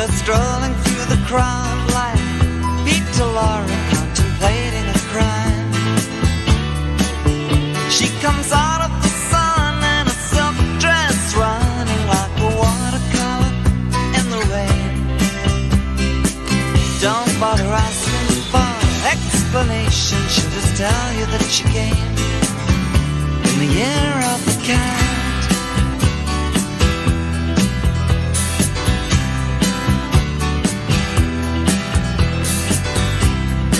strolling through the crowd like Peter Laura contemplating a crime. She comes out of the sun in a silk dress, running like a watercolor in the rain. Don't bother asking for explanation, she'll just tell you that she came in the year of the cat.